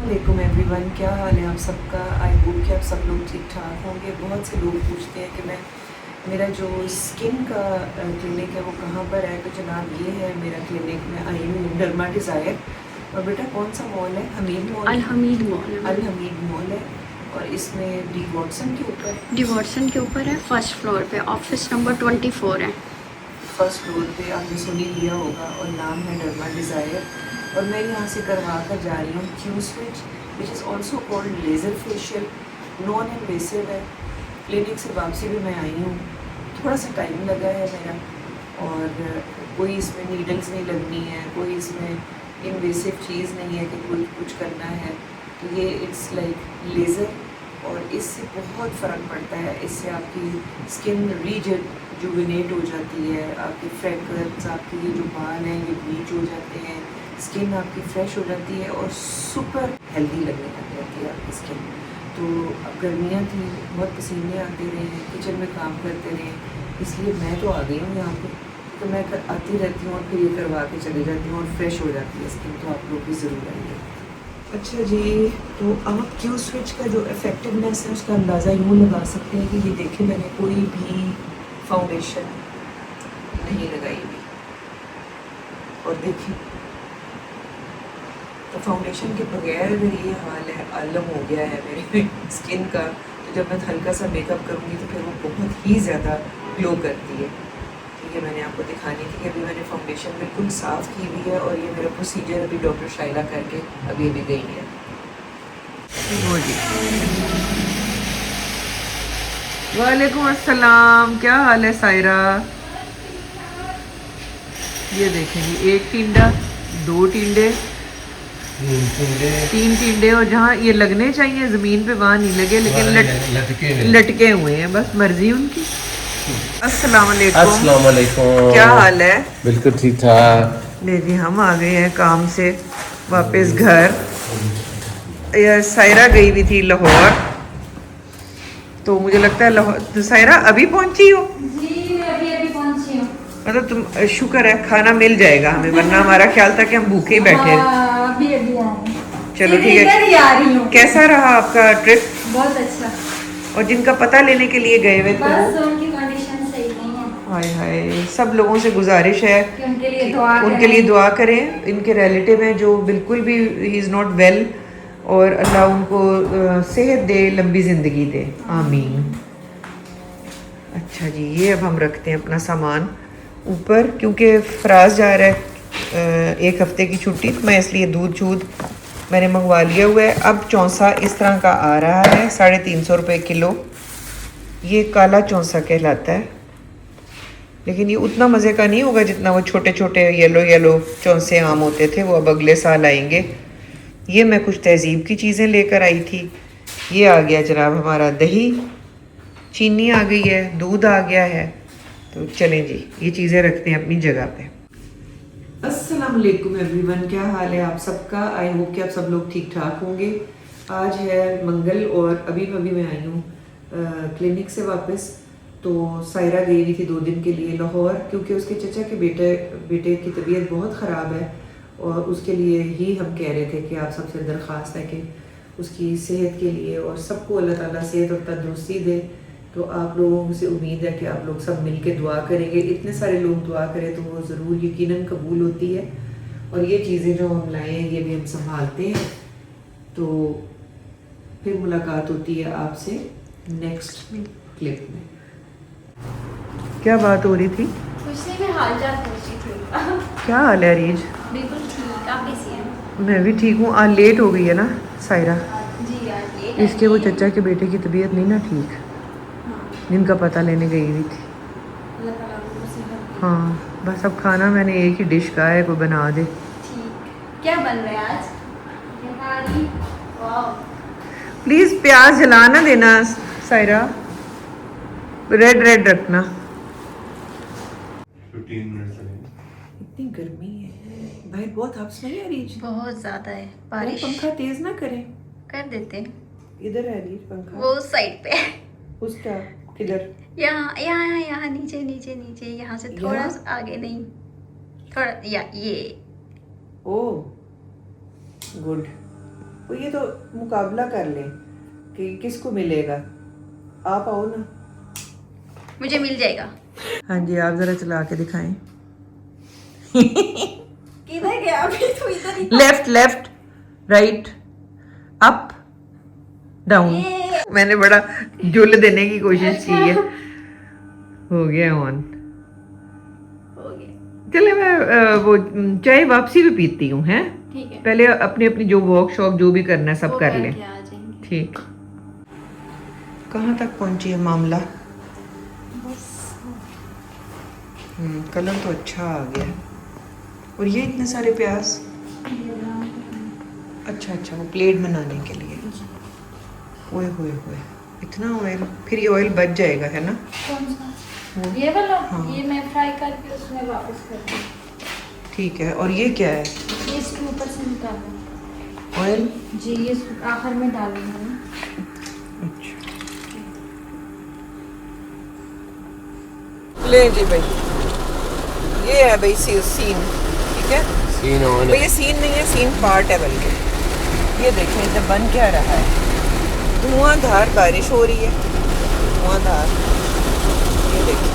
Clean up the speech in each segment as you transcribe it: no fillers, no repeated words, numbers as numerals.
वालेकुम एवरीवन, क्या हाल है आप सबका। आई होप कि आप सब लोग ठीक ठाक होंगे। बहुत से लोग पूछते हैं कि मेरा जो स्किन का क्लिनिक है वो कहाँ पर है। तो जनाब ये है मेरा क्लिनिक। मैं आई हूँ डर्मा डिज़ायर। और बेटा कौन सा मॉल है? हमीद मॉल। अल हमीद मॉल है। अल हमीद मॉल है और इसमें डी वॉटसन के ऊपर डिवॉर्सन के ऊपर है, फर्स्ट फ्लोर पे। ऑफिस नंबर 24 है। फर्स्ट फ्लोर पे आपने सुन ही लिया होगा और नाम है डर्मा डिज़ायर। और मैं यहाँ से करवा कर जा रही हूँ Q switch, which is also called laser facial. Non invasive है। क्लिनिक से वापसी भी मैं आई हूँ, थोड़ा सा टाइम लगा है मेरा। और कोई इसमें नीडल्स नहीं लगनी है, कोई इसमें इन्वेसिव चीज़ नहीं है कि कुछ करना है। तो ये इट्स लाइक लेज़र और इससे बहुत फ़र्क पड़ता है। इससे आपकी स्किन रिजुविनेट हो जाती है, आपके फ्रेकल्स, आपके ये जो बाल हैं ये ब्लीच हो जाते हैं, स्किन आपकी फ्रेश हो जाती है और सुपर हेल्दी लगने लग जाती है आपकी स्किन। तो अब गर्मियाँ थी, बहुत पसीने आते रहे हैं, किचन में काम करते रहे, इसलिए मैं तो आ गई हूँ यहाँ पे। तो मैं आती रहती हूँ और फिर ये करवा के चली जाती हूँ और फ्रेश हो जाती है स्किन। तो आप लोग भी ज़रूर आइए। अच्छा जी, तो आप क्यू स्विच का जो इफ़ेक्टिवनेस है उसका अंदाज़ा यूँ लगा सकते हैं कि ये देखें मैंने कोई भी फाउंडेशन नहीं लगाई हुई। और देखें तो फाउंडेशन के बगैर अगर ये हाल है, आलम हो गया है मेरी स्किन का, तो जब मैं हल्का सा मेकअप करूँगी तो फिर वो बहुत ही ज़्यादा ग्लो करती है। ठीक है, मैंने आपको दिखानी थी कि अभी मैंने फाउंडेशन बिल्कुल साफ़ की हुई है और ये मेरा प्रोसीजर अभी डॉक्टर शाइला करके अभी गई है। वालेकुम अस्सलाम, क्या हाल है सायरा? ये देखेंगे, एक टिंडा, दो टिंडे, तीन टिंडे, और जहाँ ये लगने चाहिए ज़मीन पे वहाँ नहीं लगे, लेकिन लटके हुए हैं, बस मर्जी उनकी। अस्सलाम वालेकुम, क्या हाल है? बिल्कुल ठीक ठाक। ले जी, हम आ गए हैं काम से वापस घर। यार सायरा गई हुई थी लाहौर, तो मुझे लगता है लाहौर तो सायरा अभी पहुंची हो। जी मैं अभी पहुंची हूँ। मतलब तुम शुक्र है खाना मिल जाएगा हमें, वरना हमारा ख्याल था कि हम भूखे ही बैठे हैं। अभी अभी आई। चलो ठीक इधर ही है। आ रही हूँ। कैसा रहा आपका ट्रिप? बहुत अच्छा। और जिनका पता लेने के लिए गए हुए थे बस वो, उनकी कंडीशन सही नहीं है हाय हाय, सब लोगों से गुजारिश है कि उनके लिए कि दुआ उनके करें। लिए दुआ करें। इनके रिलेटिव हैं जो बिल्कुल भी ही इज़ नॉट वेल, और अल्लाह उनको सेहत दे, लंबी ज़िंदगी दे, आमीन। अच्छा जी, ये अब हम रखते हैं अपना सामान ऊपर, क्योंकि फराज जा रहा है एक हफ्ते की छुट्टी, तो मैं इसलिए दूध मैंने मंगवा लिया हुआ है। अब चौंसा इस तरह का आ रहा है 350 रुपये किलो। ये काला चौंसा कहलाता है, लेकिन ये उतना मज़े का नहीं होगा जितना वो छोटे छोटे येलो येलो चौंसे आम होते थे, वो अब अगले साल आएंगे। ये मैं कुछ तहज़ीब की चीज़ें लेकर आई थी। ये आ गया जनाब हमारा दही, चीनी आ गई है, दूध आ गया है। तो चलें जी, ये चीज़ें रखते हैं अपनी जगह पे। अस्सलाम वालेकुम एवरीवन, क्या हाल है आप सबका। आई होप कि आप सब लोग ठीक ठाक होंगे। आज है मंगल और अभी मैं आई हूँ क्लिनिक से वापस। तो सायरा गई हुई थी 2 दिन के लिए लाहौर, क्योंकि उसके चचा के बेटे की तबीयत बहुत ख़राब है और उसके लिए ही हम कह रहे थे कि आप सबसे दरख्वास्त है कि उसकी सेहत के लिए, और सबको अल्लाह ताला सेहत और तंदुरुस्ती दे। तो आप लोगों से उम्मीद है कि आप लोग सब मिल के दुआ करेंगे। इतने सारे लोग दुआ करें तो वो ज़रूर यकीनन कबूल होती है। और ये चीज़ें जो हम लाए हैं ये भी हम संभालते हैं। तो फिर मुलाकात होती है आपसे नेक्स्ट क्लिप में। क्या बात हो रही थी? कुछ नहीं, मैं हाल चाल पूछ रही थी। क्या हाल है रीज? बिल्कुल ठीक, आप कैसी हैं? मैं भी ठीक हूँ। आज लेट हो गई है ना सायरा, जी यार लेट इसके वो चचा के बेटे की तबीयत नहीं ना ठीक, जिनका पता लेने गई हुई थी। अल्लाह ताला उनको सेहत दे। हाँ बस, अब खाना मैंने एक ही डिश का है, कोई बना दे। ठीक, क्या बन रहा है आज? निहारी। वाह। प्लीज़ प्याज जला ना देना सायरा, रेड रखना। 15 मिनट लगेंगे। इतनी गर्मी है भाई, बहुत हफ्स नहीं है रीज। बहुत ज़्यादा है और बारिश। पंखा तेज ना करें। कर देते हैं। इधर है रीज पंखा। वो साइड पे। उसका किधर? यहाँ यहाँ यहाँ नीचे नीचे नीचे, यहाँ से थोड़ा यहाँ? सा आगे नहीं, थोड़ा या ये। ओ गुड। वो ये तो मुकाबला कर लें कि किसको मिलेगा। आप आओ ना। मुझे मिल जाएगा। हाँ जी, आप ज़रा चला के दिखाएं। किधर गया अभी तो इधर ही। Left left right up down. मैंने बड़ा जुल देने की कोशिश की है। हो गया ऑन। हो गया। चले मैं वो चाय वापसी भी पीती हूँ हैं। ठीक है। पहले अपनी अपनी जो वर्कशॉप जो भी करना है सब वो कर लें। करके आ जाएंगे। ठीक। कहाँ तक पहुँची है मामला? कलर तो अच्छा आ गया। और ये इतने सारे प्याज? अच्छा अच्छा, वो प्लेट बनाने के लिए। ओए होए होए, इतना ऑयल? फिर ये ऑयल बच जाएगा है ना? कौन सा? ये वाला? हाँ। ये मैं फ्राई करके उसमें वापस कर दूँ। ठीक है। और ये क्या है? ये इसके ऊपर से निकालो। ऑयल? जी, ये आखिर में डालूंगी। अच्छा ले जी भाई, ये है भाई सीन। ठीक है, सीन ऑन भाई ये सीन नहीं है, सीन पार्ट है बल्कि। ये देखें इधर बन क्या रहा है। धुआंधार बारिश हो रही है, धुआंधार। ये देखें,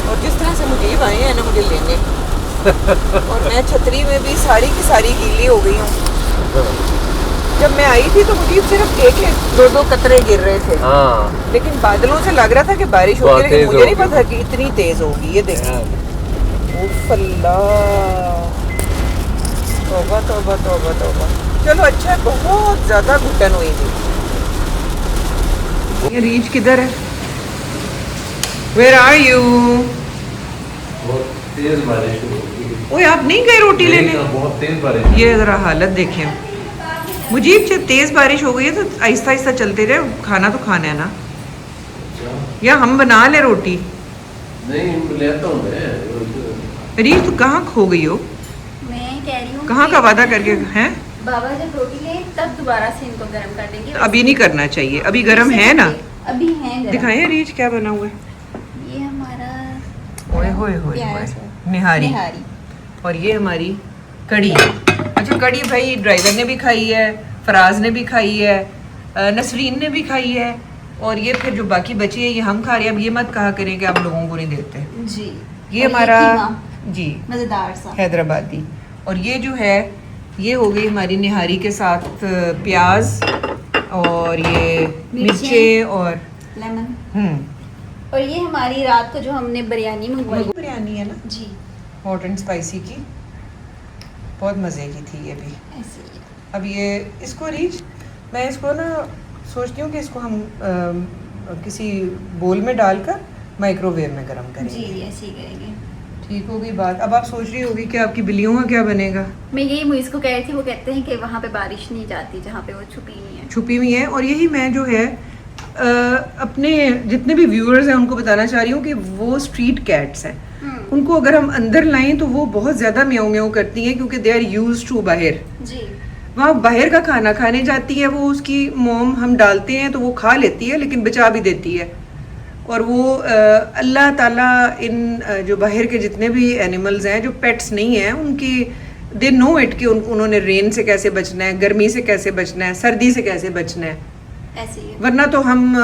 और जिस तरह से मुझे आए हैं ना मुझे लेने, और मैं छतरी में भी सारी की सारी गीली हो गई हूँ। जब मैं आई थी तो मुझे सिर्फ एक दो दो कतरे गिर रहे थे। हाँ, लेकिन बादलों से लग रहा था कि बारिश होगी, बहुत लेकिन तेज मुझे नहीं होगी। पता कि इतनी तेज होगी। ये देखिए, उफ अल्लाह, तौबा तौबा तौबा तौबा। चलो अच्छा है, बहुत ज्यादा घुटन हुई थी। ये रीच किधर है? Where are you? बहुत तेज बारिश हो रही है। ओए आप नहीं गए रोटी लेने? बहुत तेज बारिश। ये जरा हालत देखें। मुझे जब तेज बारिश हो गई है तो आहिस्ता आहिस्ता चलते रहे, खाना तो खाना है ना। या हम बना ले रोटी? नहीं लेता हूँ मैं। रीच तू कहाँ खो गई हो? मैं कह रही हूँ कहाँ का वादा करके हैं? बाबा जब रोटी ले तब दोबारा से इनको गर्म कर देंगे। अभी नहीं करना चाहिए, अभी गर्म है ना। अभी है गर्म। दिखाएं रीच क्या बना हुआ है। ये हमारा ओए होए होए प्याज होए, है। निहारी। निहारी। और ये हमारी कड़ी। अच्छा, कड़ी भाई ड्राइवर ने भी खाई है, फराज ने भी खाई है, नसरीन ने भी खाई है, और ये फिर जो बाकी बची है ये हम खा रहे हैं। अब ये मत कहा करें कि आप लोगों को नहीं देते। जी। ये और हमारा कीमा, जी मजेदार सा। हैदराबादी। और ये जो है ये हो गई हमारी निहारी के साथ प्याज और ये मिर्चे और लेमन। और ये हमारी रात को जो हमने बिरयानी मंगवाई। बिरयानी है ना जी, हॉट एंड स्पाइसी की, बहुत मज़े की थी ये भी। ऐसे ही है। अब ये इसको रीच मैं इसको ना सोचती हूँ कि इसको हम किसी बोल में डालकर माइक्रोवेव में गर्म करेंगे। जी, ऐसे ही करेंगे। ठीक होगी बात। अब आप सोच रही होगी कि आपकी बिल्लियों का क्या बनेगा? मैं यही मुइज़ को कह रही थी, वो कहते हैं कि वहाँ पे बारिश नहीं जाती जहाँ पे वो छुपी हुई है। छुपी हुई है। और यही मैं जो है अपने जितने भी व्यूअर्स हैं उनको बताना चाह रही हूँ कि वो स्ट्रीट कैट्स हैं। उनको अगर हम अंदर लाएं तो वो बहुत ज़्यादा म्याऊं म्याऊं करती हैं, क्योंकि दे आर यूज्ड टू बाहर। जी। वहाँ बाहर का खाना खाने जाती है वो, उसकी मोम हम डालते हैं तो वो खा लेती है, लेकिन बचा भी देती है। और वो अल्लाह ताला इन जो बाहर के जितने भी एनिमल्स हैं जो पेट्स नहीं हैं उनकी दे नो इट कि उन्होंने रेन से कैसे बचना है, गर्मी से कैसे बचना है, सर्दी से कैसे बचना है। ऐसे ही है। वरना तो हम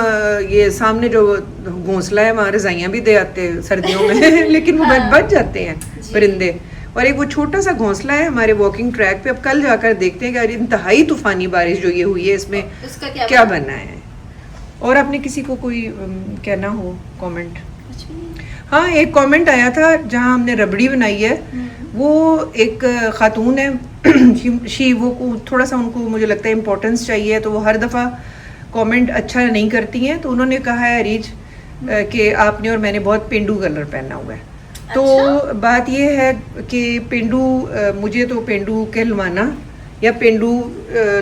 ये सामने जो घोंसला है वहाँ रजाइयाँ भी दे आते हैं सर्दियों में लेकिन वो बच जाते हैं परिंदे। और एक वो छोटा सा घोंसला है हमारे वॉकिंग ट्रैक पे। अब कल जाकर देखते हैं कि इंतहाई तूफानी बारिश जो ये हुई है इसमें उसका क्या बना है। और आपने किसी को कोई कहना हो कमेंट? कुछ भी नहीं। हाँ, एक कमेंट आया था जहाँ हमने रबड़ी बनाई है। वो एक खातून है शी वो थोड़ा सा उनको मुझे लगता है इम्पोर्टेंस चाहिए, तो वो हर दफ़ा कमेंट अच्छा नहीं करती हैं। तो उन्होंने कहा है रीच कि आपने और मैंने बहुत पेंडू कलर पहना हुआ है। तो बात ये है कि पेंडू मुझे तो पेंडू कहलवाना या पेंडू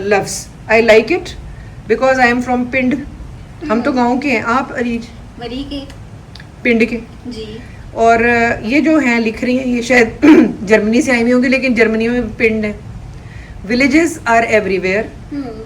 loves I like it because I am from पिंड। हम तो गांव के हैं। आप रीच? मरी के पिंड के। जी। और ये जो हैं लिख रही हैं ये शायद जर्मनी से आई हुई होंगी, लेकिन जर्मनी में भी पिंड है। Villages are everywhere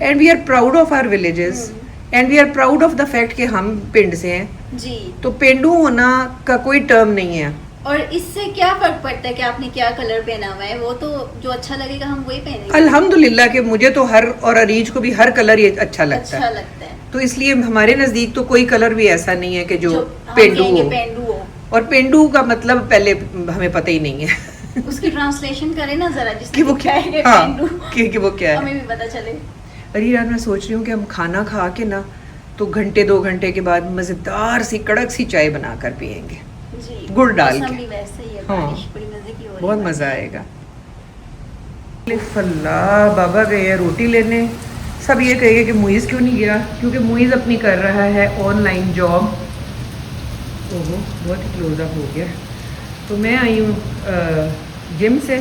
and we are proud of our villages and we are proud of the fact कि हम पिंड से हैं। जी। तो पेंडू होना का कोई टर्म नहीं है। और इससे क्या फर्क पड़ता है कि आपने क्या कलर पहना हुआ है? वो तो जो अच्छा लगेगा हम वही पहनेंगे। अल्हम्दुलिल्लाह के मुझे तो हर और अरीज को भी हर कलर ये अच्छा लगता अच्छा है, लगता है तो इसलिए हमारे नजदीक तो कोई कलर भी ऐसा नहीं है कि जो हम पेंडू कहेंगे हो। पेंडू हो। और पेंडू का मतलब पहले हमें पता ही नहीं है उसकी ट्रांसलेशन करें ना जरा, कि जिसने वो लिखा है हाँ, पेंडू, कि वो क्या है। हमें भी पता चले। अरे यार मैं सोच रही हूँ कि हम खाना खा के ना तो घंटे 2 घंटे के बाद मजेदार सी कड़क सी चाय बनाकर पियेंगे, जी, गुड़ डाल मौसम के। भी वैसे ही है, हाँ। बारिश बड़ी मजे की हो रही है। बहुत मज़ा आएगा। फल्ला बाबा गए हैं रोटी लेने। सब ये कहेंगे कि मुइज़ क्यों नहीं गया, क्योंकि मुइज़ अपनी कर रहा है ऑनलाइन जॉब। ओहो बहुत ही क्लोजअप हो गया। तो मैं आई हूँ जिम से,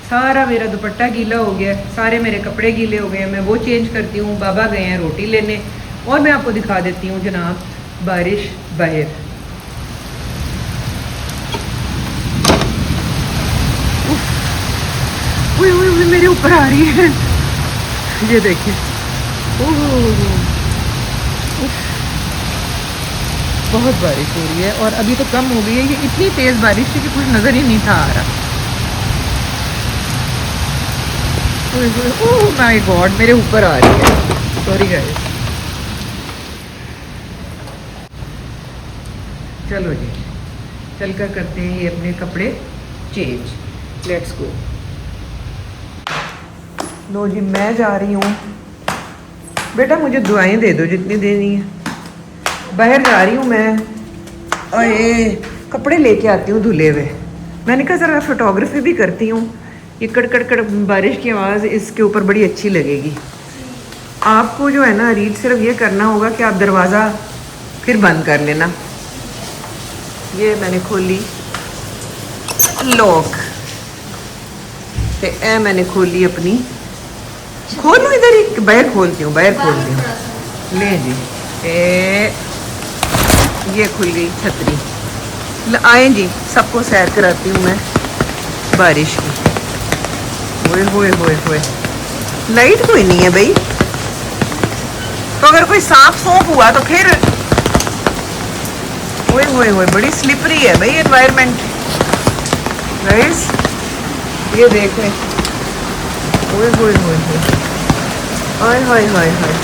सारा मेरा दुपट्टा गीला हो गया, सारे मेरे कपड़े गीले हो गए, मैं वो चेंज करती हूँ। बाबा गए हैं रोटी लेने, और मैं आपको दिखा देती हूँ जनाब बारिश बाहर। उफ, मेरे ऊपर आ रही है, ये देखिए। ओह बहुत बारिश हो रही है, और अभी तो कम हो गई है। ये इतनी तेज़ बारिश थी कि कुछ नज़र ही नहीं था आ रहा। ओह माय गॉड, मेरे ऊपर आ रही है, सॉरी गाइस। चलो जी, चलकर करते हैं ये अपने कपड़े चेंज। Let's go. लो जी, मैं जा रही हूँ। बेटा मुझे दुआएं दे दो जितनी देनी है। बाहर जा रही हूँ मैं, और ये कपड़े लेके आती हूँ धुले हुए। मैंने कहा ज़रा फोटोग्राफी भी करती हूँ। ये कड़ बारिश की आवाज़ इसके ऊपर बड़ी अच्छी लगेगी। आपको जो है ना रीड, सिर्फ ये करना होगा कि आप दरवाज़ा फिर बंद कर लेना। ये मैंने खोली लॉक, ते ए मैंने खोली अपनी, खोलो इधर ही, बाहर खोलती हूँ, बाहर खोलती हूँ। ले जी, ये खुल गई छतरी। आए जी, सबको सैर कराती हूँ मैं बारिश की। होए होए होए होए, लाइट कोई नहीं है भाई, तो अगर कोई सांप सूंप हुआ तो फिर। होए होए होए, बड़ी स्लिपरी है भाई एनवायरनमेंट गाइस, ये देखें। होए होए होए होए, हाय हाय हाय हाय।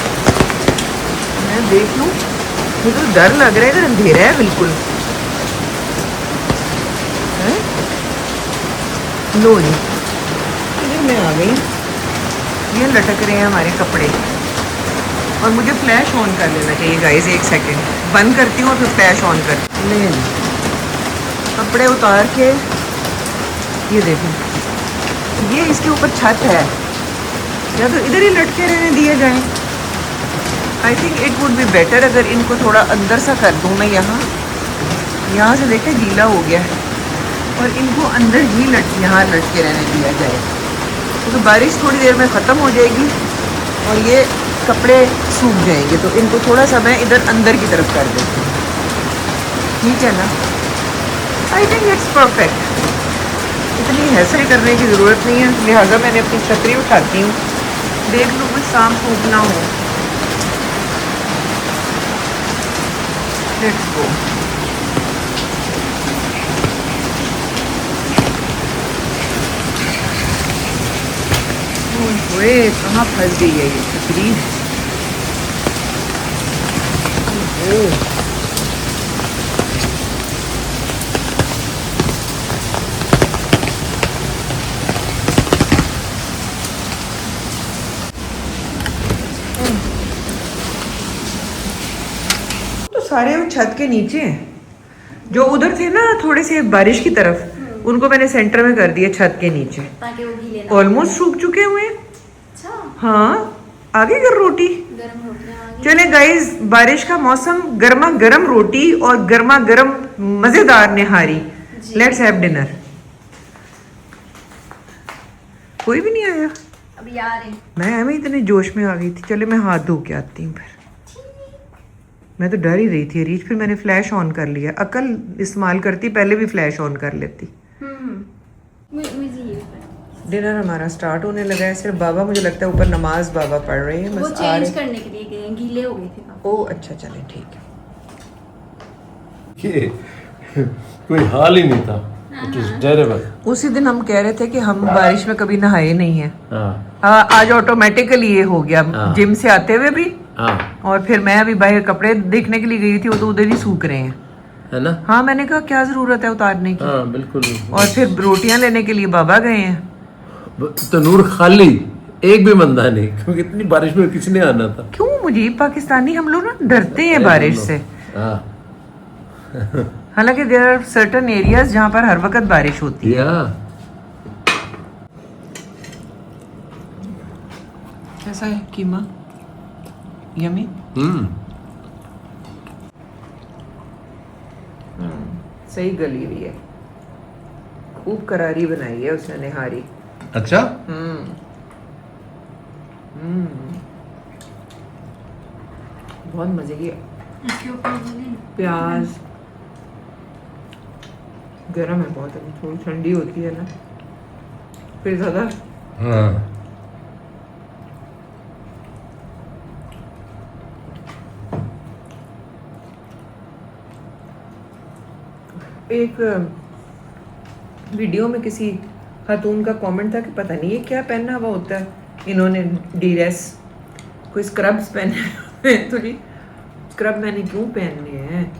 मैं देख लूँ, मुझे तो डर लग रहा है, इधर अंधेरा है बिल्कुल। है? लो जी, इधर मैं आ गई। ये लटक रहे हैं हमारे कपड़े, और मुझे फ्लैश ऑन कर लेना चाहिए गाइस। 1 सेकेंड बंद करती हूँ और फिर फ्लैश ऑन कर ले। कपड़े उतार के, ये देखो, ये इसके ऊपर छत है, या तो इधर ही लटके रहने दिए जाएं। I think it would be better अगर इनको थोड़ा अंदर सा कर दूँ मैं। यहाँ से देखें गीला हो गया है, और इनको अंदर ही यहाँ लटके रहने दिया जाए, तो बारिश थोड़ी देर में ख़त्म हो जाएगी और ये कपड़े सूख जाएंगे। तो इनको थोड़ा सा मैं इधर अंदर की तरफ कर देती हूँ, ठीक है ना? I think it's perfect. इतनी हैसरी करने की ज़रूरत नहीं है, लिहाजा मैंने अपनी छतरी उठाती हूँ। देख लो कुछ सांप सूप ना हो। Let's go. ओए कहाँ फंस गई है ये छतरी? ओह तो सारे वो छत के नीचे हैं। जो उधर थे ना थोड़े से बारिश की तरफ, उनको मैंने सेंटर में कर दिया छत के नीचे। ताकि वो गीले ना ऑलमोस्ट सूख चुके हुए हैं। अच्छा, हाँ, आगे कर रोटी। गरम रोटियां आ गई। चले गाइस, बारिश का मौसम, गर्मा गर्म रोटी और गर्मा गर्म मजेदार निहारी। Let's have dinner. कोई भी नहीं आया। अभी आ रहे हैं। मैं इतने जोश में आ गई थी। चले मैं हाथ धो के आती हूँ फिर। मैं तो डर ही रही थी रीच, फिर मैंने फ्लैश ऑन कर लिया। अकल इस्तेमाल करती, पहले भी फ्लैश ऑन कर लेती। मुझे ये डिनर हमारा स्टार्ट होने लगा है। सिर्फ बाबा, मुझे लगता है ऊपर नमाज बाबा पढ़ रहे हैं, वो बस आ चेंज रहे। करने के लिए गए हैं, गीले हो गए थे पापा। ओह अच्छा, चले ठीक है। ये कोई हाल ही नहीं था। It is terrible. उसी दिन हम कह रहे थे कि हम बारिश में कभी नहाए नहीं है। हाँ आज ऑटोमेटिकली ये हो गया, हाँ। जिम से आते हुए भी। हाँ और फिर मैं अभी बाहर कपड़े देखने के लिए गई थी, वो तो उधर ही सूख रहे हैं। है ना। हाँ, मैंने कहा क्या जरूरत है उतारने की। हाँ बिल्कुल। और फिर रोटियां लेने के लिए बाबा गए हैं। तनूर खाली, एक भी बंदा नहीं, क्योंकि इतनी बारिश में किसने आना था। क्यों मुझे पाकिस्तानी हम लोग ना डरते हैं बारिश से। हाँ हालांकि देयर आर सर्टेन एरियाज जहाँ पर हर वक्त बारिश होती है। या कैसा है कीमा? यमी। सही गली हुई है, खूब करारी बनाई है उसने निहारी। अच्छा। बहुत मजे की। प्याज गरम है बहुत, अभी थोड़ी ठंडी होती है ना फिर ज्यादा। हाँ एक वीडियो में किसी खातून का कमेंट था कि पता नहीं ये क्या पहना हुआ होता है इन्होंने, ड्रेस कोई स्क्रब्स पहने हुए हैं। तो जी स्क्रब मैंने क्यों पहनने हैं,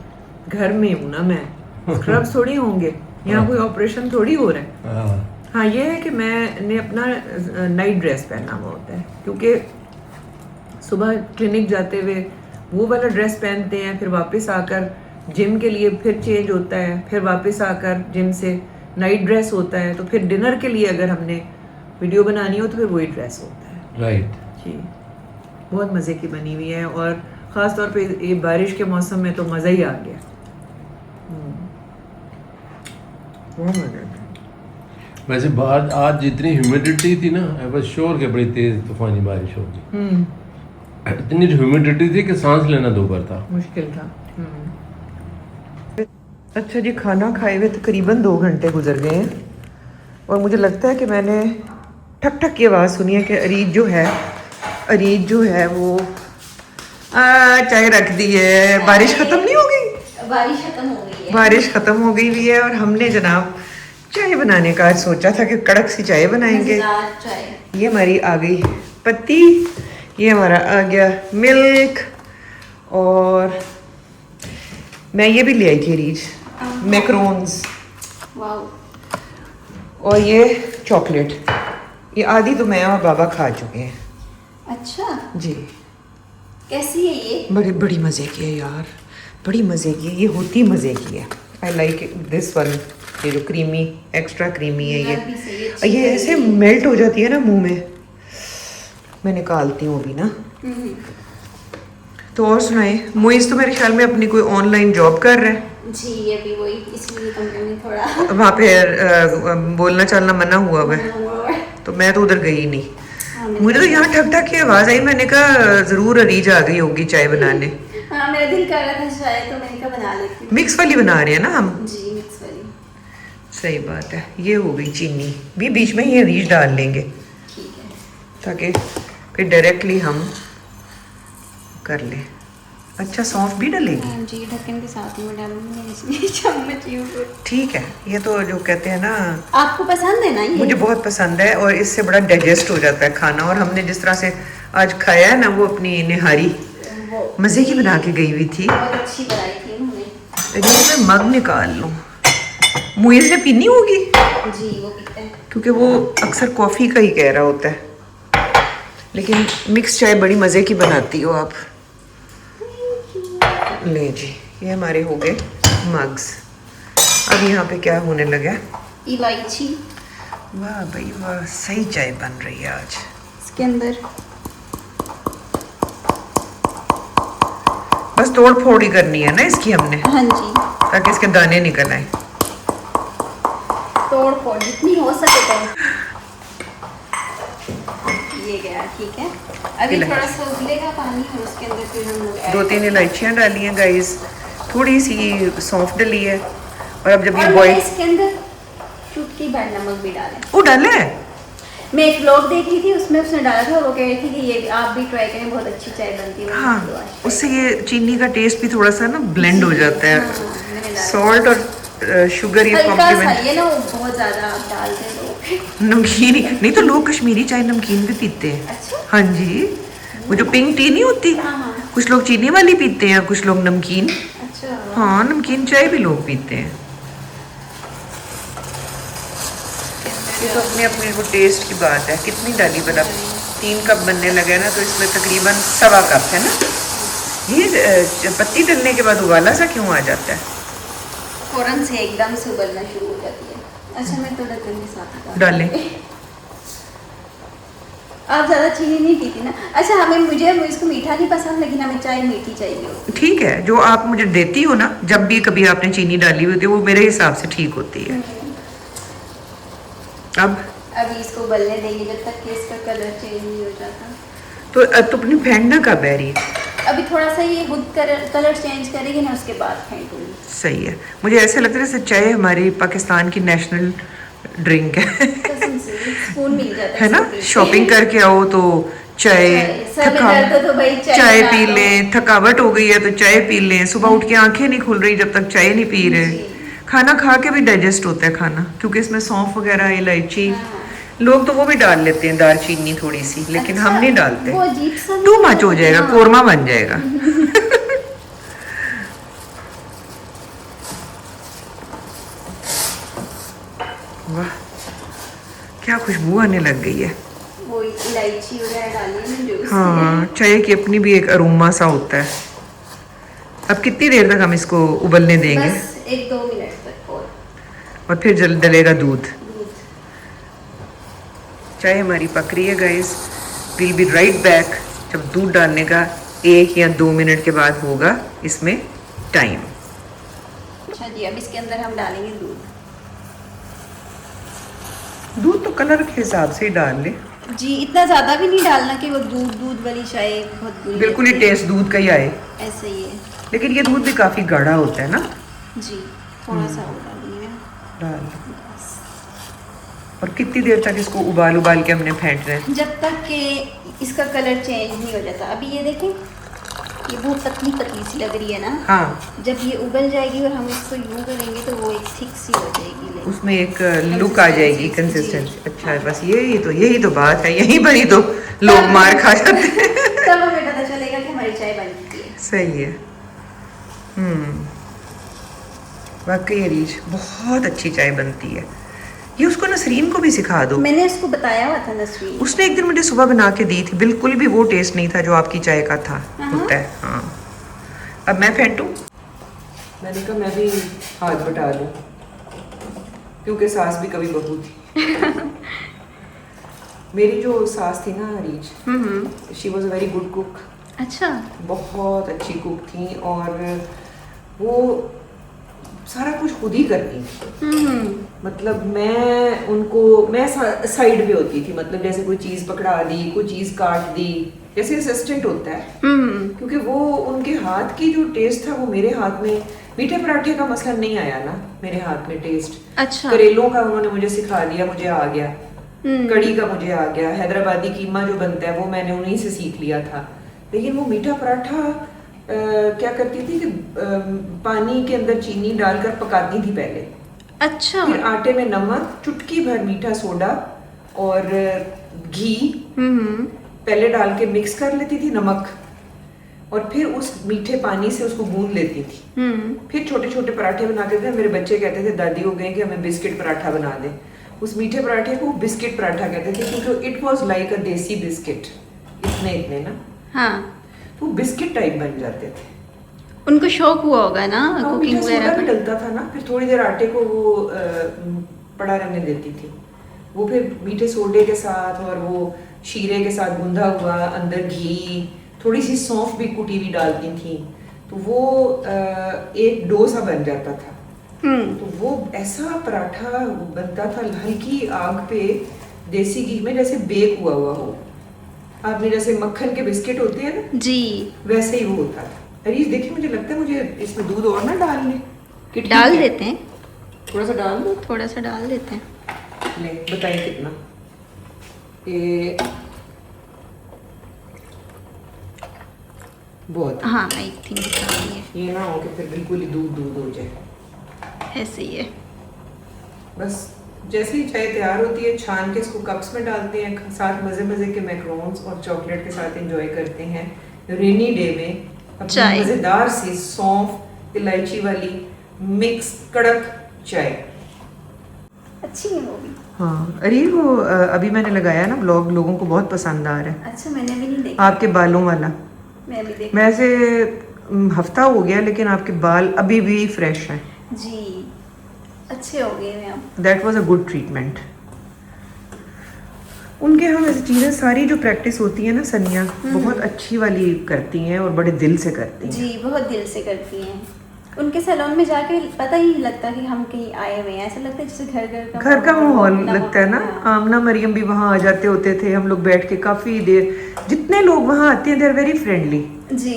घर में हूँ ना मैं, स्क्रब्स थोड़ी होंगे यहाँ, कोई ऑपरेशन थोड़ी हो रहा है। हाँ हाँ ये है कि मैंने अपना नाइट ड्रेस पहना हुआ होता है, क्योंकि सुबह क्लिनिक जाते हुए वो वाला ड्रेस पहनते हैं, फिर वापस आकर जिम के लिए फिर चेंज होता है, फिर वापस आकर जिम से नाइट ड्रेस होता है, तो फिर डिनर के लिए अगर हमने वीडियो बनानी हो तो फिर वही ड्रेस होता है। राइट। जी बहुत मज़े की बनी हुई है, और ख़ास तौर पे ये बारिश के मौसम में तो मज़ा ही आ गया। बहुत मज़ा आया। वैसे बाहर आज जितनी ह्यूमिडिटी थी ना, आई वाज श्योर कि बड़ी तेज तूफानी बारिश होगी। इतनी ह्यूमिडिटी थी कि सांस लेना दूभर था, मुश्किल था। अच्छा जी, खाना खाए हुए तकरीबन 2 घंटे गुजर गए हैं, और मुझे लगता है कि मैंने ठक ठक की आवाज़ सुनी है कि अरीज जो है वो चाय रख दी है। बारिश ख़त्म नहीं हो गई? बारिश खत्म हो गई है। बारिश ख़त्म हो गई हुई है, और हमने जनाब चाय बनाने का आज सोचा था कि कड़क सी चाय बनाएंगे। मज़ेदार चाय। ये हमारी आ गई पत्ती, ये हमारा आ गया मिल्क, और मैं ये भी ले आई थी रीच मैक्रोन्स, वाओ। और ये चॉकलेट। ये आधी तो मैं और बाबा खा चुके हैं। अच्छा, जी कैसी है ये? बड़ी बड़ी मज़े की है यार, बड़ी मज़े की है, ये होती मज़े की है। आई लाइक दिस वन, ये जो क्रीमी, एक्स्ट्रा क्रीमी है यार भी सही है, अच्छी ये ऐसे मेल्ट हो जाती है ना मुंह में। मैं निकालती हूँ अभी ना। तो और सुनाए, मोइज़ तो मेरे ख्याल में अपनी कोई ऑनलाइन जॉब कर रहा है जी, अभी वही इसलिए कंपनी थोड़ा वहाँ पे बोलना चलना मना हुआ है, तो मैं तो उधर गई नहीं। मुझे तो यहाँ ठक ठक की आवाज़ आई, मैंने कहा ज़रूर अरीज आ गई होगी चाय बनाने। हाँ, मेरा दिल कर रहा था चाय, तो मैंने कहा बना लेती हूँ। मिक्स वाली बना रहे हैं ना हम? जी, मिक्स वाली। सही बात है। ये हो गई चीनी भी, बीच में ही अरीज डाल लेंगे ठीक है। ताकि फिर डायरेक्टली हम कर लें। अच्छा, सौंफ भी डालेगी? हाँ जी, ढक्कन के साथ ही मैं डालूंगी इसमें चम्मच यूँ। ठीक है, ये तो जो कहते हैं ना, आपको पसंद है ना ये? मुझे बहुत पसंद है, और इससे बड़ा डाइजेस्ट हो जाता है खाना। और हमने जिस तरह से आज खाया है ना, वो अपनी निहारी वो मज़े की बना के गई हुई थी। बहुत अच्छी बनाई थी उन्होंने। अरे मैं मग निकाल लूँ, मुइज़ ने पीनी होगी जी, वो पीता है। क्योंकि वो अक्सर कॉफ़ी का ही कह रहा होता है, लेकिन मिक्स चाय बड़ी मज़े की बनाती हो आप। ले जी, ये हमारे हो गए मग्स। अब यहाँ पे क्या होने लगा? इलायची। वाह भाई वाह, सही चाय बन रही है आज। इसके अंदर बस तोड़ फोड़ ही करनी है ना इसकी हमने, हाँ जी, ताकि इसके दाने निकल आए। तोड़ फोड़ जितनी हो सके तो। ये गया, ठीक है। अभी थोड़ा सा उबलेगा पानी, और उसके अंदर फिर हम लोग 2-3 इलायचियाँ डाली हैं गाइस, थोड़ी सी सौंफ डली है, और अब जब ये और बॉईल, इसके अंदर चुटकी भर नमक भी डालें। वो डाला है। मैं एक व्लॉग देख रही थी, उसमें उसने डाला था, वो कह रही थी कि ये आप भी ट्राई करें, बहुत अच्छी चाय बनती है। हाँ, उससे ये चीनी का टेस्ट भी थोड़ा सा ना ब्लेंड हो जाता है। मैंने डाला। सॉल्ट और शुगर या हल्का सा, कॉम्प्लीमेंट। ये ना वो बहुत ज्यादा आप डालते हो। नमकीन ही नहीं तो लोग कश्मीरी चाय नमकीन भी पीते हैं। अच्छा। हाँ जी, वो जो पिंक टी नहीं होती, हाँ, हाँ। कुछ लोग चीनी वाली पीते हैं, कुछ लोग नमकीन। अच्छा। हाँ, नमकीन चाय भी लोग पीते हैं। ये तो अपने अपने वो टेस्ट की बात है। कितनी डाली बना, 3 कप बनने लगे ना, तो इसमें तकरीबन 1.25 कप है ना। ये पत्ती डलने के बाद उबाला सा क्यों आ जाता है? फौरन से एकदम से उबलना शुरू हो जाती है। अच्छा, मैं तो ढक्कन के साथ ही डालें। आप ज़्यादा चीनी नहीं पीती ना? अच्छा, मुझे इसको मीठा नहीं पसंद, लेकिन हमें चाय मीठी चाहिए होती ठीक है, जो आप मुझे देती हो ना, जब भी कभी आपने चीनी डाली होती है, वो मेरे हिसाब से ठीक होती है। अब अभी इसको उबलने देंगे जब तक कि इसका कलर चेंज नहीं हो जाता। तो अपनी फेंटना कब है रही? अभी थोड़ा सा ये खुद कलर चेंज करेगी ना, उसके बाद फेंटूंगी। सही है। मुझे ऐसा लगता है जैसे चाय हमारी पाकिस्तान की नेशनल ड्रिंक है। कसम से स्पून मिल जाता है ना, इसको पीछे। शॉपिंग करके आओ तो चाय, सर में दर्द हो तो भाई चाय बना पी दो। लें, थकावट हो गई है तो चाय पी लें, सुबह उठ के आंखें नहीं खुल रही जब तक चाय नहीं पी रहे। जी। खाना खा के भी डाइजेस्ट होता है खाना, क्योंकि इसमें सौंफ वगैरह, इलायची, हाँ। लोग तो वो भी डाल लेते हैं, दालचीनी थोड़ी सी, लेकिन अच्छा, हम नहीं डालते। वो अजीब सा टू मच हो जाएगा, हाँ। कोरमा बन जाएगा। वाह, क्या खुशबू आने लग गई है। वो इलायची वगैरह डाली है ना जो उससे। हाँ, चाय की अपनी भी एक अरोमा सा होता है। अब कितनी देर तक हम इसको उबलने देंगे? बस 1-2 मिनट तक और फिर जल डलेगा दूध। दूध। चाय हमारी पक रही है guys, will be right back. जब दूध डालने का 1 या 2 मिनट के बाद होगा इसमें टाइम। अच्छा जी, अब इसके अंदर हम डालेंगे दूध। दूध तो कलर के हिसाब से ही डाल ले। जी, इतना ज़्यादा भी नहीं डालना कि वो दूध वाली चाय बहुत बुरी बिल्कुल ही लगती है। टेस्ट दूध का ही आए। ऐसे ही है। लेकिन ये दूध भी काफ़ी गाढ़ा होता है ना। जी, थोड़ा सा और डालेंगे। डाल। और कितनी देर तक इसको उबाल के हमने फेंटना है? जब तक कि इसका कलर चेंज नहीं हो जाता। अभी ये देखें, ये बहुत पतली पतली सी लग रही है ना। हाँ, जब ये उबल जाएगी और हम इसको यूं करेंगे तो वो एक थिक सी हो जाएगी। लेकिन उसमें एक लुक आ जाएगी, कंसिस्टेंसी। जी। अच्छा है, बस यही तो बात है। यहीं पर ही तो लोग मार खा जाते हैं। तब हमें पता चलेगा कि हमारी चाय बन चुकी है। सही है। वाकई अरीज, बहुत अच्छी चाय बनती है। ये उसको नसरीन को भी सिखा दो। मैंने उसको बताया हुआ था नसरीन। उसने एक दिन मुझे सुबह बना के दी थी, बिल्कुल भी वो टेस्ट नहीं था जो आपकी चाय का था। होता है। हाँ, अब मैं फेंटूं। मैंने कहा मैं भी हाथ बटा लूं, क्योंकि सास भी कभी बहू थी। मेरी जो सास थी ना Areej, she was a very good cook. अच्छा। बहुत अच्छी कुक थी, और वो सारा कुछ खुद ही करती थी। मतलब मैं साइड पे होती थी, मतलब जैसे कोई चीज़ पकड़ा दी, कोई चीज़ काट दी, जैसे असिस्टेंट होता है। क्योंकि वो उनके हाथ की जो टेस्ट था वो मेरे हाथ में, मीठे पराठे का मसला नहीं आया ना मेरे हाथ में टेस्ट। अच्छा। करेलों का उन्होंने मुझे सिखा दिया, मुझे आ गया। कड़ी का मुझे आ गया। हैदराबादी कीमा जो बनता है वो मैंने उन्हीं से सीख लिया था। लेकिन वो मीठा पराठा क्या करती थी कि पानी के अंदर चीनी डालकर पकाती थी पहले। अच्छा। फिर आटे में नमक, चुटकी भर मीठा सोडा और घी पहले डाल के मिक्स कर लेती थी, नमक, और फिर उस मीठे पानी से उसको गूंद लेती थी। फिर छोटे छोटे पराठे बनाते थे। मेरे बच्चे कहते थे दादी हो गए कि हमें बिस्किट पराठा बना दे। उस मीठे पराठे को बिस्किट पराठा कहते थे, क्योंकि इट वाज लाइक अ देसी बिस्किट, इतने ना। हाँ, तो बिस्किट टाइप बन जाते थे। उनको शौक हुआ होगा ना हाँ, कुकिंग मीठा सोडा भी वगैरह। डलता था ना। फिर थोड़ी देर आटे को वो पड़ा रहने देती थी। वो फिर मीठे सोडे के साथ और वो शीरे के साथ गूंधा हुआ, अंदर घी, थोड़ी सी सौंफ भी कुटी हुई डालती थी, तो वो एक डो सा बन जाता था। तो वो ऐसा पराठा बनता था हल्की आग पे देसी घी में, जैसे बेक हुआ हो। आपने जैसे मक्खन के बिस्किट होते हैं ना, जी, वैसे ही वो होता था। अरे देखिए, मुझे लगता है मुझे इसमें दूध और ना डाल ले कि ठीक डाल है? देते हैं, थोड़ा सा डाल दो। थोड़ा सा डाल देते हैं। ले बताइए कितना। ये बहुत। हाँ, आई थिंक ये ना हो कि फिर बिल्कुल ही दूध दूध हो जाए। ऐसे ही है। बस जैसे ही चाय तैयार होती है छान के इसको कप्स में डालते हैं, साथ मज़े मज़े के मैकरोन्स और चॉकलेट के साथ एंजॉय करते हैं रेनी डे में अपनी चाय। मज़ेदार सी सौंफ इलायची वाली मिक्स कड़क चाय। अच्छी है वो भी। हाँ अरे वो अभी मैंने लगाया ना ब्लॉग, लोगों को बहुत पसंद आ रहा है, अच्छा मैंने भी नहीं देखा। आपके बालों वाला। मैं भी देख वैसे हफ्ता हो गया लेकिन आपके बाल अभी भी फ्रेश हैं। जी अच्छे हो गए हैं अब। That was a good treatment. उनके हम ऐसी चीज़ें सारी जो प्रैक्टिस होती है ना सनिया बहुत अच्छी वाली करती हैं और बड़े दिल से करती हैं। जी बहुत दिल से करती हैं। उनके सैलून में जाके पता ही नहीं लगता कि हम कहीं आए हुए हैं, ऐसा लगता है जैसे घर का माहौल अपना लगता है ना। हाँ। आमना मरियम भी वहाँ आ जाते होते थे, हम लोग बैठ के काफ़ी देर, जितने लोग वहाँ आते हैं दे आर वेरी फ्रेंडली जी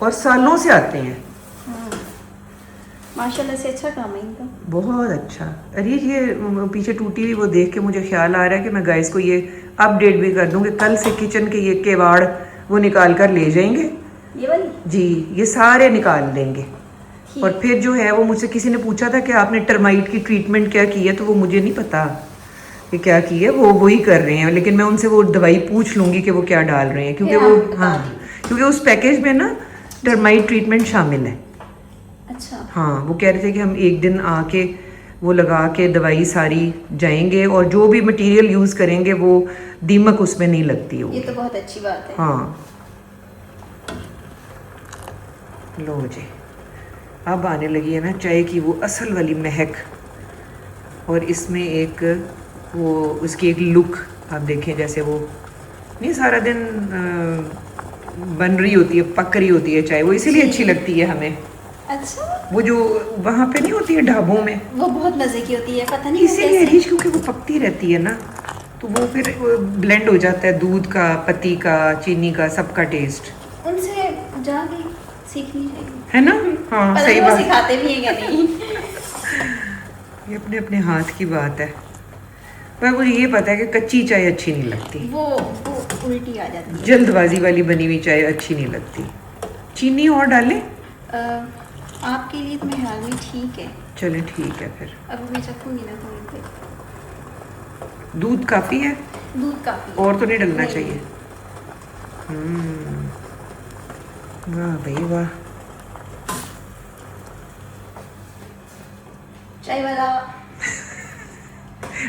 और सालों से आते हैं। हाँ। माशाल्लाह से अच्छा काम है इनका। बहुत अच्छा। अरे ये पीछे टूटी हुई वो देख के मुझे ख्याल आ रहा है कि मैं गाइस को ये अपडेट भी कर दूं कि कल से किचन के ये केवाड़ वो निकाल कर ले जाएंगे। ये वाली जी ये सारे निकाल देंगे। ठीक। और फिर जो है वो मुझसे किसी ने पूछा था कि आपने टर्माइट की ट्रीटमेंट क्या की है, तो वो मुझे नहीं पता कि क्या की है, वो वही कर रहे हैं, लेकिन मैं उनसे वो दवाई पूछ लूँगी कि वो क्या डाल रहे हैं, क्योंकि फिर वो आप बता हाँ दीजिए। क्योंकि उस पैकेज में ना टर्माइट ट्रीटमेंट शामिल है। अच्छा हाँ वो कह रहे थे कि हम एक दिन आके वो लगा के दवाई सारी जाएंगे और जो भी मटेरियल यूज़ करेंगे वो दीमक उसमें नहीं लगती ये होगी। तो बहुत अच्छी बात है। हाँ लो जी अब आने लगी है ना चाय की वो असल वाली महक, और इसमें एक वो उसकी एक लुक आप देखें, जैसे वो नहीं सारा दिन बन रही होती है, पक रही होती है चाय, वो इसीलिए अच्छी लगती है हमें। अच्छा वो जो वहाँ पे नहीं होती है ढाबों में, वो बहुत मजे की होती है, पता नहीं वो इसीलिए कैसे। रीच क्योंकि वो पकती रहती है ना, तो वो फिर ब्लेंड हो जाता है दूध का, पत्ती का, चीनी का, सबका टेस्ट उनसे जाके सीखनी चाहिए है ना। हाँ पता सही नहीं वो बात, सिखाते भी हैं या नहीं। ये अपने अपने हाथ की बात है। पर मुझे ये पता है कि कच्ची चाय अच्छी नहीं लगती, वो उल्टी आ जाती है। जल्दबाजी वाली बनी हुई चाय अच्छी नहीं लगती। चीनी और डालें? आपके लिए तो मेरे ख्याल में ठीक है। चलें ठीक है फिर। अभी मैं चखूंगी ना थोड़ी देर। दूध काफ़ी है दूध काफी है। और तो नहीं डलना नहीं। चाहिए। वाह भाई वाह। चाय वाला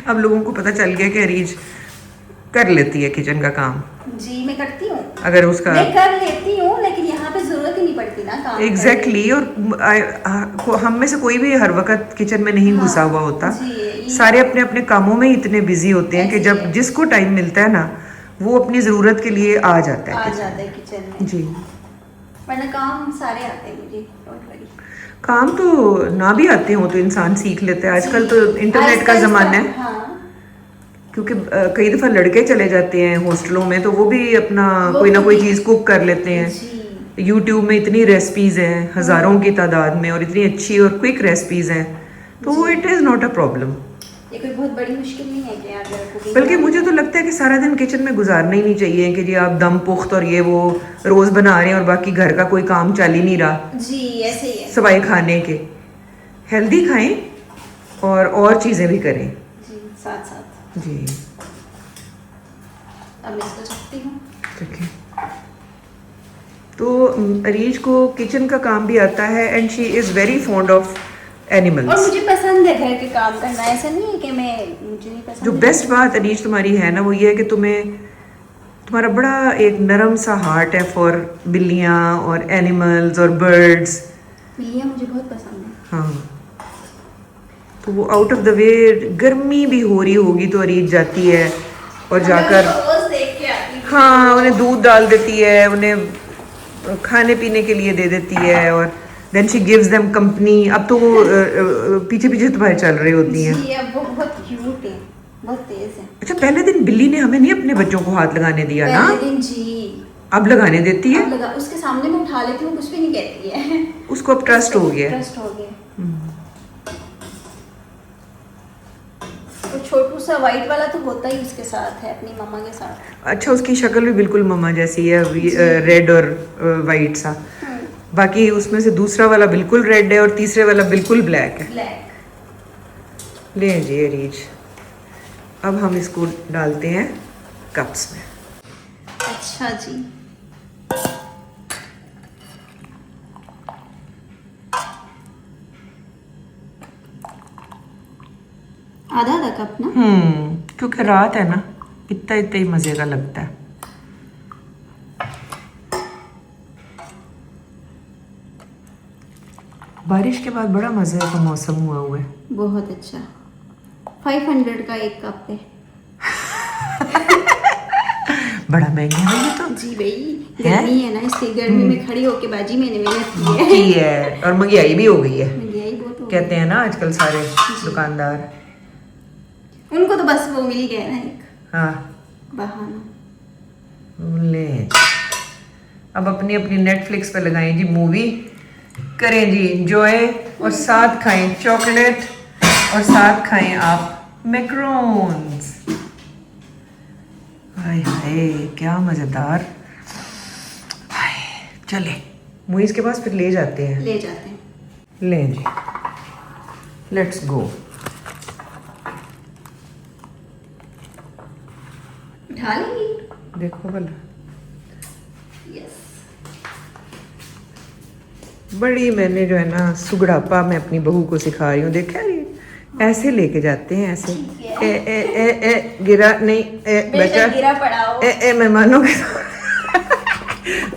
अब लोगों को पता चल गया कि अरीज कर लेती है किचन का काम, जी मैं करती हूँ, अगर उसका मैं कर लेती हूँ, लेकिन यहाँ पे जरूरत ही नहीं पड़ती ना काम एग्जैक्टली और हम में से कोई भी हर वक्त किचन में नहीं हाँ, घुसा हुआ होता। जी, सारे अपने अपने कामों में इतने बिजी होते हैं कि ऐसे जब है। जिसको टाइम मिलता है ना वो अपनी ज़रूरत के लिए आ जाता आ है जाता है किचन में। जी। वरना काम सारे आते हैं मुझे, डोंट वरी। काम तो ना भी आते हो तो इंसान सीख लेता है, आजकल जी, तो इंटरनेट का आहिस्ता- ज़माना है। हाँ, क्योंकि कई दफ़ा लड़के चले जाते हैं हॉस्टलों में तो वो भी अपना वो कोई ना कोई भी- चीज़ कुक कर लेते हैं। जी यूट्यूब में इतनी रेसिपीज़ हैं हज़ारों की तादाद में और इतनी अच्छी और क्विक रेसिपीज़ हैं, तो वो जी। It is not a problem. ये कोई बहुत बड़ी मुश्किल नहीं है कि अगर कुकिंग बल्कि मुझे तो लगता है कि सारा दिन किचन में गुजारना ही नहीं चाहिए कि जी आप दम पुख्त और ये वो रोज़ बना रहे हैं और बाकी घर का कोई काम चल ही नहीं रहा जी ऐसे ही है। सवाई खाने के। हेल्दी खाएं और चीज़ें भी करें जी साथ साथ। जी। अब मैं इसको चखती हूँ। ठीक है। तो अरीज को किचन का काम भी आता है and she is very fond of और एनिमल्स। मुझे पसंद है घर के काम करना, ऐसा नहीं है कि मुझे नहीं पसंद। जो बेस्ट बात अरीज तुम्हारी है ना वो ये है कि तुम्हारा बड़ा एक नरम सा हार्ट है फॉर बिल्लियाँ और एनिमल्स और बर्ड्स। बिल्लियाँ मुझे बहुत पसंद है। हाँ तो वो आउट ऑफ द वे गर्मी भी हो रही होगी तो अरीज जाती है और जाकर रोज देख के आती हूँ। हाँ उन्हें दूध डाल देती है, उन्हें खाने पीने के लिए दे देती है और then she gives them company. अब तो वो पीछे पीछे तुम्हारे चल रही होती हैं। जी अब वो बहुत क्यूट है, बहुत तेज है। अच्छा पहले दिन बिल्ली ने हमें नहीं अपने बच्चों को हाथ लगाने दिया ना, पहले दिन जी अब लगाने देती है। अब लगा उसके सामने मैं उठा लेती हूँ, कुछ भी नहीं कहती है। उसको अब ट्रस्ट हो गया। ट्रस्ट हो गया। वो छोटू सा वाइट वाला तो होता ही उसके साथ है, अपनी मम्मा के साथ। अच्छा उसकी शक्ल भी बिल्कुल मम्मा जैसी है, रेड और वाइट सा। बाकी उसमें से दूसरा वाला बिल्कुल रेड है और तीसरे वाला बिल्कुल ब्लैक है। ब्लैक। ले जी अरीज, अब हम इसको डालते हैं कप्स में। अच्छा जी, आधा आधा कप ना। क्योंकि रात है ना, इतना इतना ही मज़े का लगता है। बारिश के बाद बड़ा मज़े का मौसम हुआ है। बहुत अच्छा। 500 का एक कप है। बड़ा महंगा है ये तो। जी भाई, गर्मी है ना, इसलिए गर्मी में खड़ी होके बाजी मैंने मेहनत की है। की है, और महंगाई भी हो गई है, महंगाई बहुत हो कहते हैं ना आजकल सारे दुकानदार। गई। उनको तो बस वो मिल ही गया ना एक हाँ बहाना। ले, अब अपनी अपनी नेटफ्लिक्स पे लगाएं जी मूवी, करें जी इंजॉय, और साथ खाएं चॉकलेट, और साथ खाएं आप मैक्रोन्स। हाय हाय क्या मज़ेदार। हाय, चले मुइज़ के पास फिर ले जाते हैं। ले जाते हैं। ले जी, लेट्स गो। उठा लेंगी। देखो भला, यस। बड़ी मैंने जो है ना सुगड़ापा मैं अपनी बहू को सिखा रही हूँ। देखा ये ऐसे लेके जाते हैं, ऐसे ठीक है। ए ए ए ए गिरा नहीं, ए बचा, बेशक गिरा पड़ा हो। ए ए मेहमानों के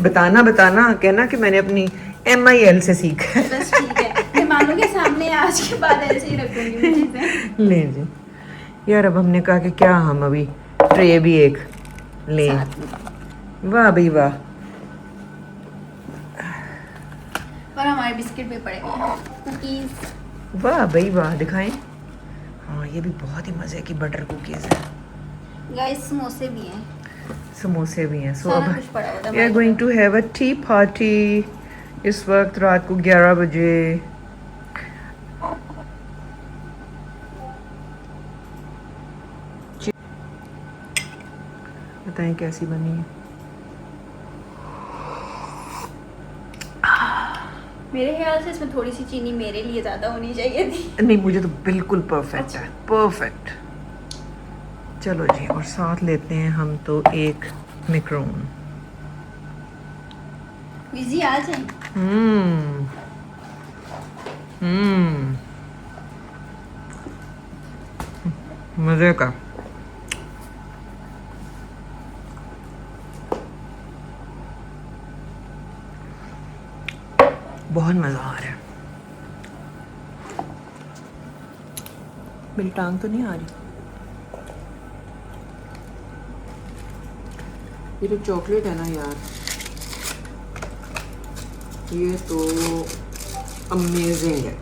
बताना बताना कहना कि मैंने अपनी MIL से सीखा है। बस ठीक है, मेहमानों के सामने आज के बाद ऐसे ही रखूंगी मैं चीजें। ले जी यार, अब हमने कहा कि क्या हम अभी ट्रे भी एक ले। साथ में। वाह भाई वाह, और हमारे बिस्किट भी पड़े हुए हैं, कुकीज। वाह भाई वाह, दिखाएं। हाँ ये भी बहुत ही मज़े की बटर कुकीज़ है। गाइस समोसे भी हैं, समोसे भी हैं। सो सारा अब कुछ पड़ा हुआ था वी आर हमारे going to have a tea party. इस वक्त रात को 11 बजे। बताएं कैसी बनी है। मेरे ख्याल से इसमें थोड़ी सी चीनी मेरे लिए ज़्यादा होनी चाहिए थी। नहीं मुझे तो बिल्कुल परफेक्ट है, परफेक्ट। चलो जी, और साथ लेते हैं हम तो एक मैक्रोन। विजी आ जाए। मज़े का। बहुत मज़ा आ रहा है। मेरी टांग तो नहीं आ रही। ये जो चॉकलेट है ना यार, ये तो अमेजिंग है।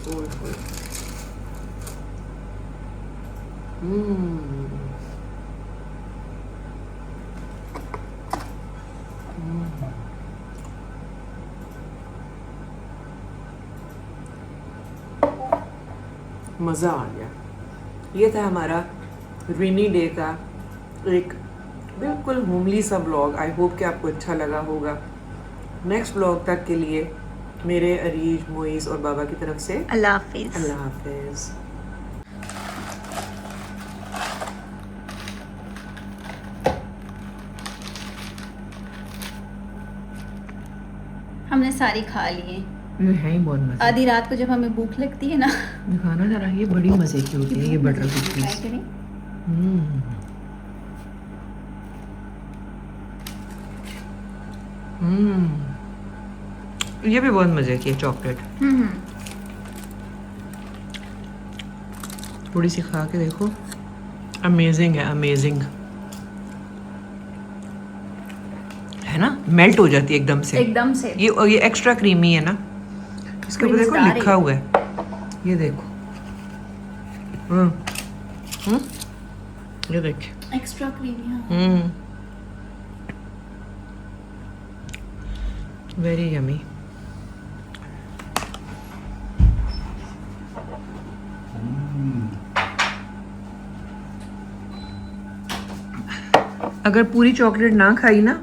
ओए होए। मज़ा आ गया। ये था हमारा रेनी डे का एक बिल्कुल होमली सा ब्लॉग। आई होप कि आपको अच्छा लगा होगा। नेक्स्ट ब्लॉग तक के लिए मेरे अरीज, मोइज़ और बाबा की तरफ से अल्लाह हाफिज़। अल्लाह हाफिज़। हमने सारी खा लिए। ये है ही बहुत मज़े। आधी रात को जब हमें भूख लगती है ना, खाना जरा, ये बड़ी मज़े की होती है ये बटर कुकीज़। ट्राई करें। ये भी बहुत मज़े की है चॉकलेट। थोड़ी सी खा के देखो, अमेजिंग है, अमेजिंग है ना, मेल्ट हो जाती है एकदम से। एकदम से। ये एक्स्ट्रा क्रीमी है ना, इसके ऊपर देखो मज़ेदार लिखा है। हुआ है, ये देखो। ये देखिए। Extra creamy. Very yummy. अगर पूरी चॉकलेट ना खाई ना